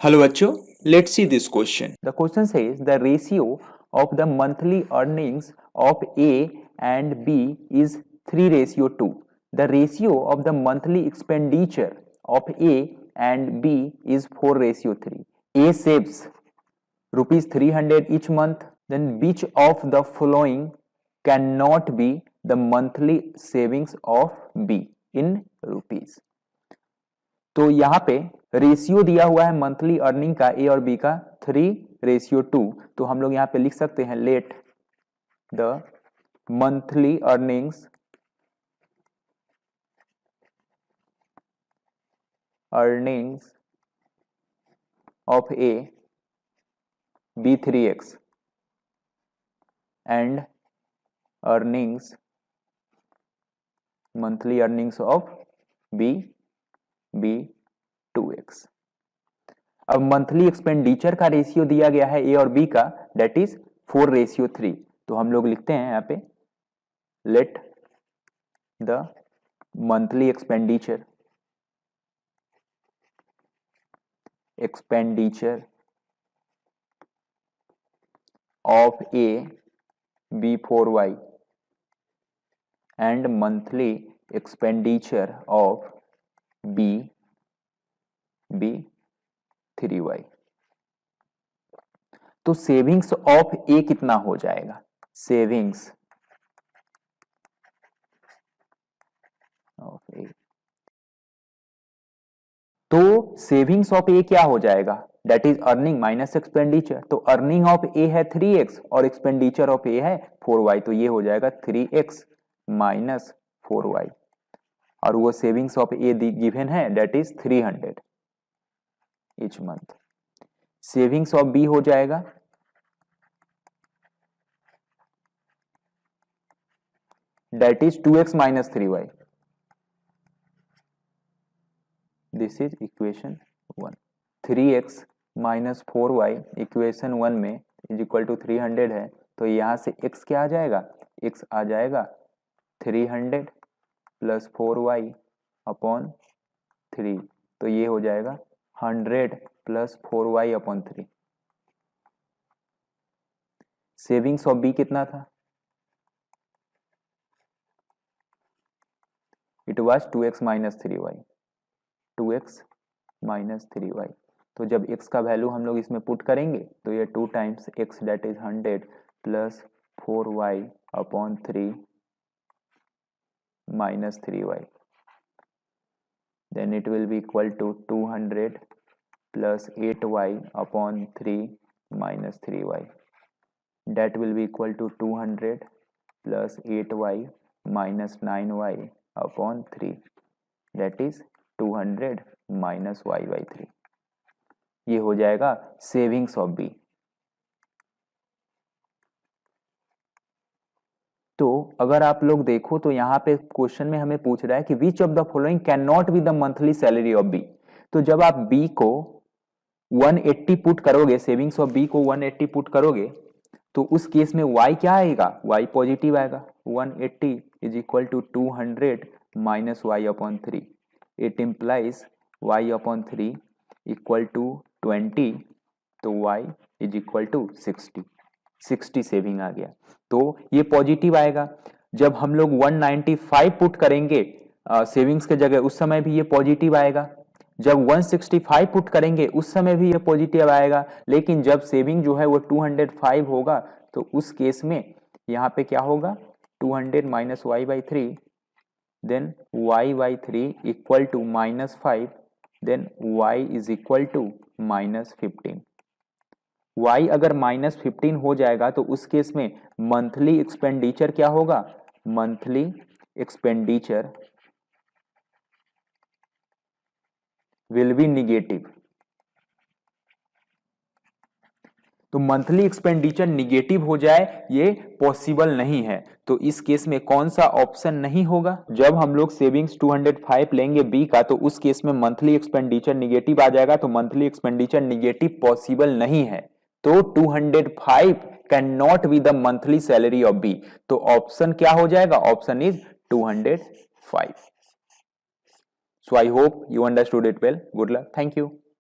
Hello बच्चों, let's see this question. The question says the ratio of the monthly earnings of A and B is 3:2. The ratio of the monthly expenditure of A and B is 4:3. A saves rupees 300 each month. Then which of the following cannot be the monthly savings of B in rupees? तो यहाँ पे ratio दिया हुआ है monthly earning का ए और B का 3:2। तो हम लोग यहाँ पे लिख सकते हैं let the monthly earnings of A B 3x and monthly earnings of B 2x। अब मंथली एक्सपेंडिचर का रेशियो दिया गया है ए और बी का, दैट इज 4:3। तो हम लोग लिखते हैं यहाँ पे let the monthly expenditure of A B 4y and monthly expenditure of B 3y। तो सेविंग्स ऑफ ए कितना हो जाएगा? सेविंग्स ऑफ ए, तो सेविंग्स ऑफ ए क्या हो जाएगा? That is earning minus expenditure. तो अर्निंग ऑफ ए है 3x और एक्सपेंडिचर ऑफ ए है 4y, तो ये हो जाएगा 3x माइनस 4y। और वो सेविंग्स ऑफ ए गिवन है that is 300 each month। Savings of B हो जाएगा that is 2x minus 3y। This is equation 1। 3x minus 4y equation 1 में इज इक्वल टू 300 है, तो यहां से x क्या आ जाएगा? x आ जाएगा 300 प्लस 4y अपॉन 3, तो ये हो जाएगा 100 plus 4y upon 3। Savings of B कितना था? It was 2x minus 3y। 2x minus 3y, तो जब x का वैल्यू हम लोग इसमें पुट करेंगे तो ये 2 times x that is 100 plus 4y upon 3 minus 3y, then it will be equal to 200 plus 8y upon 3 minus 3y, that will be equal to 200 plus 8y minus 9y upon 3, that is 200 minus y by 3। ये हो जाएगा savings of B. तो अगर आप लोग देखो तो यहाँ पे क्वेश्चन में हमें पूछ रहा है कि which of the following can not be the monthly salary of B. तो जब आप बी को 180 पुट करोगे, सेविंग्स ऑफ बी को 180 पुट करोगे, तो उस केस में y क्या आएगा? y पॉजिटिव आएगा। 180 is equal to 200 minus y upon 3। It implies y upon 3 equal to 20, तो y is equal to 60 saving आ गया, तो ये पॉजिटिव आएगा। जब हम लोग 195 पुट करेंगे सेविंग्स के जगह, उस समय भी ये पॉजिटिव आएगा। जब 165 पुट करेंगे उस समय भी ये पॉजिटिव आएगा। लेकिन जब सेविंग जो है वो 205 होगा, तो उस केस में यहाँ पे क्या होगा? 200 minus y by 3, then y by 3 equal to minus 5, then y is equal to minus 15। y अगर माइनस 15 हो जाएगा तो उस केस में मंथली एक्सपेंडिचर क्या होगा? Monthly expenditure will be negative. तो मंथली एक्सपेंडिचर निगेटिव हो जाए ये पॉसिबल नहीं है। तो इस केस में कौन सा ऑप्शन नहीं होगा? जब हम लोग सेविंग्स 205 लेंगे बी का, तो उस केस में मंथली एक्सपेंडिचर निगेटिव आ जाएगा। तो मंथली एक्सपेंडिचर निगेटिव पॉसिबल नहीं है, तो 205 can not be the monthly salary of B. तो ऑप्शन क्या हो जाएगा? Option is 205। So I hope you understood it well. Good luck. Thank you.